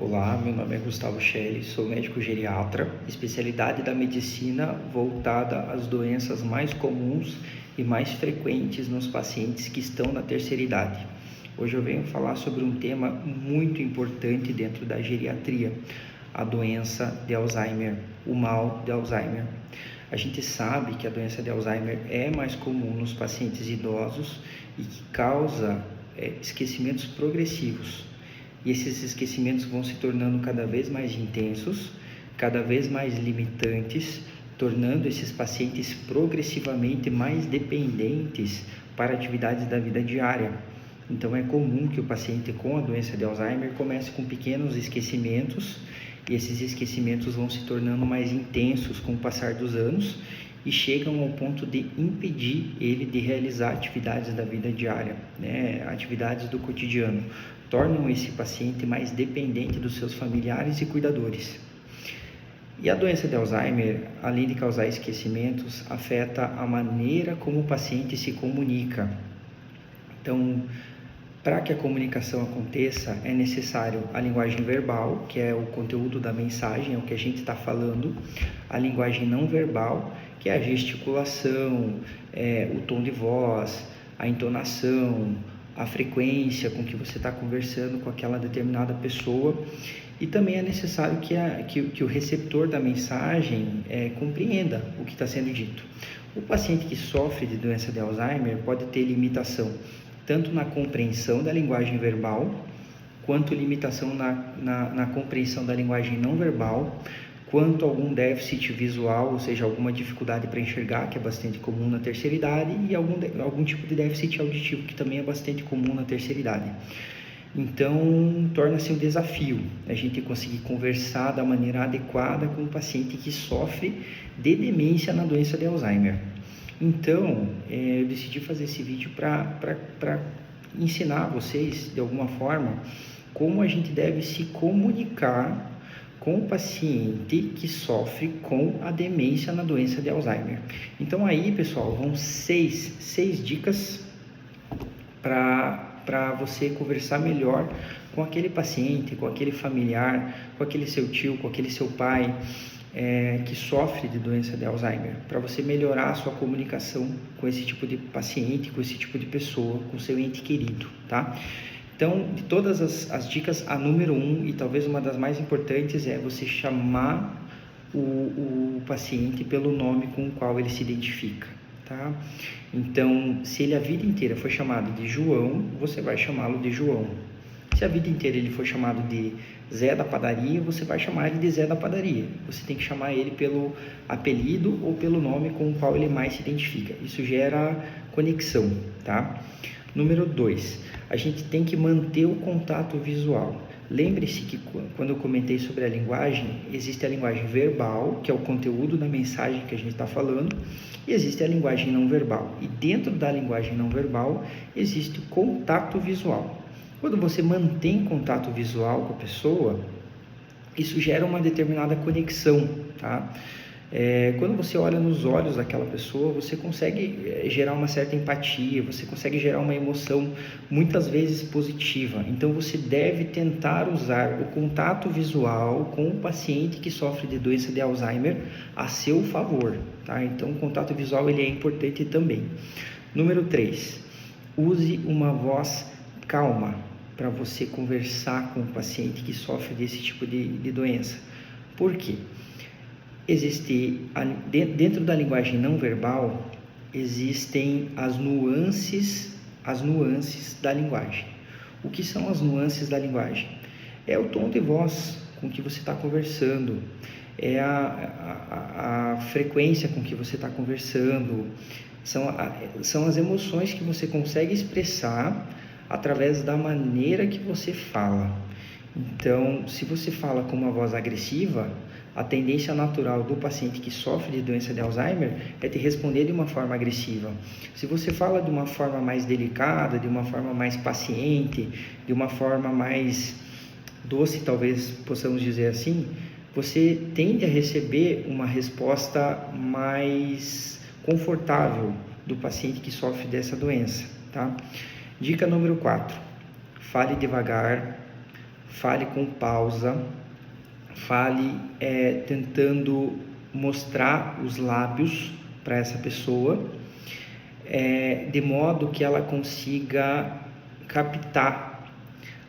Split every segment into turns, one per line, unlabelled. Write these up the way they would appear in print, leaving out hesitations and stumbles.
Olá, meu nome é Gustavo Schelli, sou médico geriatra, especialidade da medicina voltada às doenças mais comuns e mais frequentes nos pacientes que estão na terceira idade. Hoje eu venho falar sobre um tema muito importante dentro da geriatria, a doença de Alzheimer, o mal de Alzheimer. A gente sabe que a doença de Alzheimer é mais comum nos pacientes idosos e que causa esquecimentos progressivos. E esses esquecimentos vão se tornando cada vez mais intensos, cada vez mais limitantes, tornando esses pacientes progressivamente mais dependentes para atividades da vida diária. Então é comum que o paciente com a doença de Alzheimer comece com pequenos esquecimentos e esses esquecimentos vão se tornando mais intensos com o passar dos anos e chegam ao ponto de impedir ele de realizar atividades da vida diária, atividades do cotidiano, tornam esse paciente mais dependente dos seus familiares e cuidadores. E a doença de Alzheimer, além de causar esquecimentos, afeta a maneira como o paciente se comunica. Então, para que a comunicação aconteça, é necessário a linguagem verbal, que é o conteúdo da mensagem, é o que a gente está falando, a linguagem não verbal, que é a gesticulação, o tom de voz, a entonação, a frequência com que você está conversando com aquela determinada pessoa, e também é necessário que o receptor da mensagem compreenda o que está sendo dito. O paciente que sofre de doença de Alzheimer pode ter limitação tanto na compreensão da linguagem verbal, quanto limitação na compreensão da linguagem não verbal, quanto algum déficit visual, ou seja, alguma dificuldade para enxergar, que é bastante comum na terceira idade, e algum tipo de déficit auditivo, que também é bastante comum na terceira idade. Então, torna-se um desafio a gente conseguir conversar da maneira adequada com o paciente que sofre de demência na doença de Alzheimer. Então, eu decidi fazer esse vídeo para ensinar vocês, de alguma forma, como a gente deve se comunicar com o paciente que sofre com a demência na doença de Alzheimer. Então aí, pessoal, vão seis dicas para você conversar melhor com aquele paciente, com aquele familiar, com aquele seu tio, com aquele seu pai, que sofre de doença de Alzheimer, para você melhorar a sua comunicação com esse tipo de paciente, com esse tipo de pessoa, com seu ente querido, tá? Então, de todas as dicas, a número 1, e talvez uma das mais importantes, é você chamar o paciente pelo nome com o qual ele se identifica, tá? Então, se ele a vida inteira foi chamado de João, você vai chamá-lo de João. Se a vida inteira ele for chamado de Zé da padaria, você vai chamar ele de Zé da padaria. Você tem que chamar ele pelo apelido ou pelo nome com o qual ele mais se identifica. Isso gera conexão, tá? Número 2, a gente tem que manter o contato visual. Lembre-se que quando eu comentei sobre a linguagem, existe a linguagem verbal, que é o conteúdo da mensagem que a gente está falando, e existe a linguagem não verbal. E dentro da linguagem não verbal, existe o contato visual. Quando você mantém contato visual com a pessoa, isso gera uma determinada conexão, tá? Quando você olha nos olhos daquela pessoa, você consegue gerar uma certa empatia, você consegue gerar uma emoção muitas vezes positiva. Então você deve tentar usar o contato visual com o paciente que sofre de doença de Alzheimer a seu favor, tá? Então o contato visual ele é importante também. Número 3, use uma voz calma para você conversar com o paciente que sofre desse tipo de doença. Por quê? Dentro da linguagem não verbal, existem as nuances da linguagem. O que são as nuances da linguagem? É o tom de voz com que você está conversando, é a frequência com que você está conversando, são as emoções que você consegue expressar através da maneira que você fala. Então, se você fala com uma voz agressiva, a tendência natural do paciente que sofre de doença de Alzheimer é te responder de uma forma agressiva. Se você fala de uma forma mais delicada, de uma forma mais paciente, de uma forma mais doce, talvez possamos dizer assim, você tende a receber uma resposta mais confortável do paciente que sofre dessa doença, tá? Dica número 4, fale devagar, fale com pausa, fale tentando mostrar os lábios para essa pessoa, de modo que ela consiga captar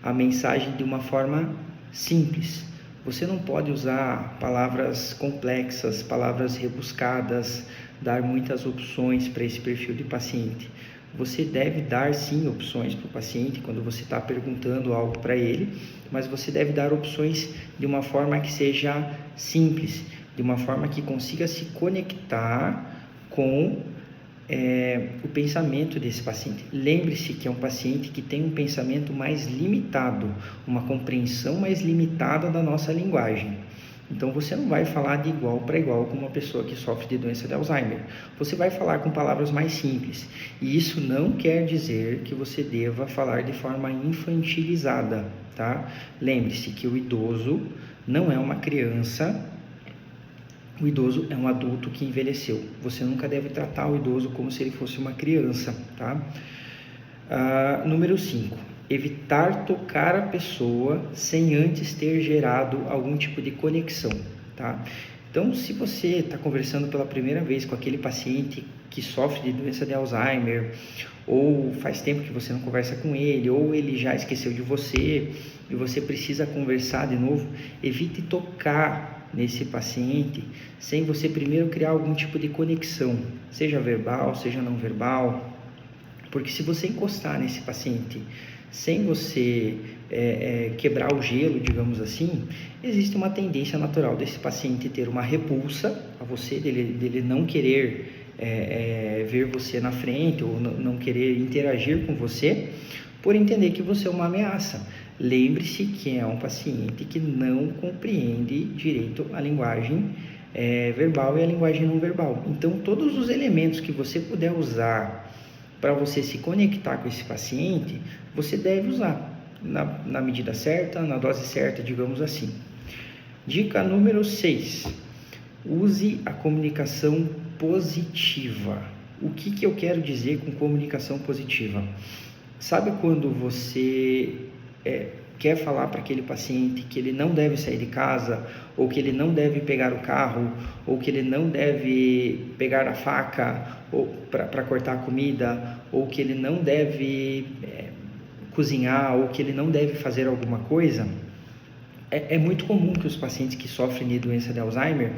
a mensagem de uma forma simples. Você não pode usar palavras complexas, palavras rebuscadas, dar muitas opções para esse perfil de paciente. Você deve dar sim opções para o paciente quando você está perguntando algo para ele, mas você deve dar opções de uma forma que seja simples, de uma forma que consiga se conectar com o pensamento desse paciente. Lembre-se que é um paciente que tem um pensamento mais limitado, uma compreensão mais limitada da nossa linguagem. Então você não vai falar de igual para igual com uma pessoa que sofre de doença de Alzheimer. Você vai falar com palavras mais simples. E isso não quer dizer que você deva falar de forma infantilizada, tá? Lembre-se que o idoso não é uma criança. O idoso é um adulto que envelheceu. Você nunca deve tratar o idoso como se ele fosse uma criança, tá? Número 5. Evitar tocar a pessoa sem antes ter gerado algum tipo de conexão, tá? Então, se você está conversando pela primeira vez com aquele paciente que sofre de doença de Alzheimer, ou faz tempo que você não conversa com ele, ou ele já esqueceu de você e você precisa conversar de novo, evite tocar nesse paciente sem você primeiro criar algum tipo de conexão, seja verbal, seja não verbal, porque se você encostar nesse paciente sem você quebrar o gelo, digamos assim, existe uma tendência natural desse paciente ter uma repulsa a você, dele não querer ver você na frente ou não querer interagir com você, por entender que você é uma ameaça. Lembre-se que é um paciente que não compreende direito a linguagem verbal e a linguagem não verbal. Então, todos os elementos que você puder usar para você se conectar com esse paciente, você deve usar na medida certa, na dose certa, digamos assim. Dica número 6. Use a comunicação positiva. O que eu quero dizer com comunicação positiva? Sabe quando você quer falar para aquele paciente que ele não deve sair de casa, ou que ele não deve pegar o carro, ou que ele não deve pegar a faca para cortar a comida, ou que ele não deve cozinhar, ou que ele não deve fazer alguma coisa? É muito comum que os pacientes que sofrem de doença de Alzheimer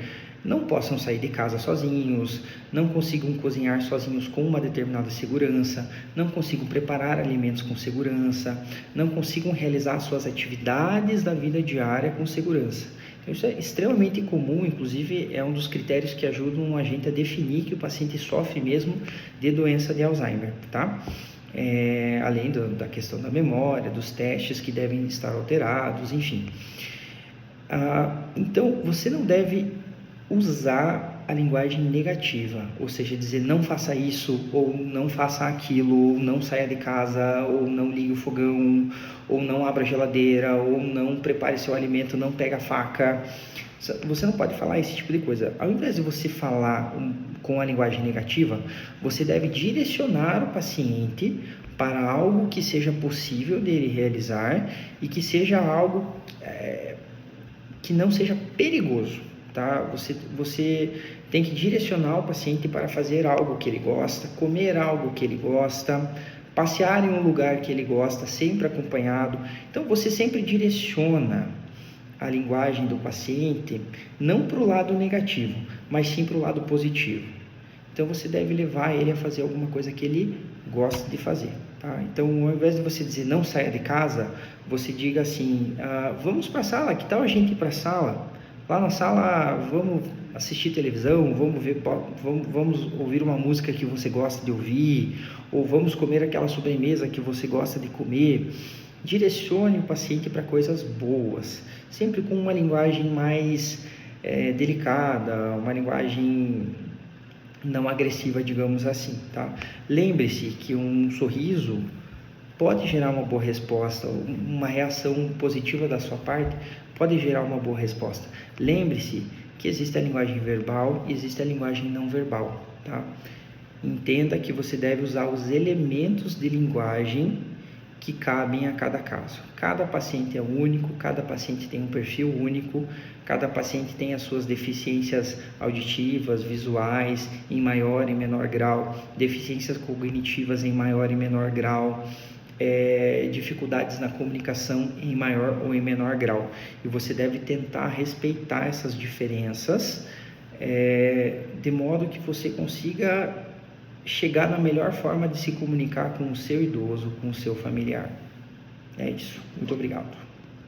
não possam sair de casa sozinhos, não consigam cozinhar sozinhos com uma determinada segurança, não consigam preparar alimentos com segurança, não consigam realizar suas atividades da vida diária com segurança. Então, isso é extremamente comum, inclusive é um dos critérios que ajudam a gente a definir que o paciente sofre mesmo de doença de Alzheimer, tá? Além da questão da memória, dos testes que devem estar alterados, enfim. Então, você não deve usar a linguagem negativa, ou seja, dizer não faça isso, ou não faça aquilo, ou não saia de casa, ou não ligue o fogão, ou não abra a geladeira, ou não prepare seu alimento, não pega a faca. Você não pode falar esse tipo de coisa. Ao invés de você falar com a linguagem negativa, você deve direcionar o paciente para algo que seja possível dele realizar e que seja algo que não seja perigoso. Tá? Você tem que direcionar o paciente para fazer algo que ele gosta, comer algo que ele gosta, passear em um lugar que ele gosta, sempre acompanhado. Então, você sempre direciona a linguagem do paciente não para o lado negativo, mas sim para o lado positivo. Então, você deve levar ele a fazer alguma coisa que ele gosta de fazer. Tá? Então, ao invés de você dizer não saia de casa, você diga assim, vamos para a sala, que tal a gente ir para a sala? Lá na sala, vamos assistir televisão, vamos ouvir uma música que você gosta de ouvir, ou vamos comer aquela sobremesa que você gosta de comer. Direcione o paciente para coisas boas, sempre com uma linguagem mais delicada, uma linguagem não agressiva, digamos assim, tá? Lembre-se que um sorriso pode gerar uma boa resposta, uma reação positiva da sua parte pode gerar uma boa resposta. Lembre-se que existe a linguagem verbal e existe a linguagem não verbal, tá? Entenda que você deve usar os elementos de linguagem que cabem a cada caso. Cada paciente é único, cada paciente tem um perfil único, cada paciente tem as suas deficiências auditivas, visuais, em maior e menor grau, deficiências cognitivas em maior e menor grau, dificuldades na comunicação em maior ou em menor grau. E você deve tentar respeitar essas diferenças, de modo que você consiga chegar na melhor forma de se comunicar com o seu idoso, com o seu familiar. É isso. Muito obrigado.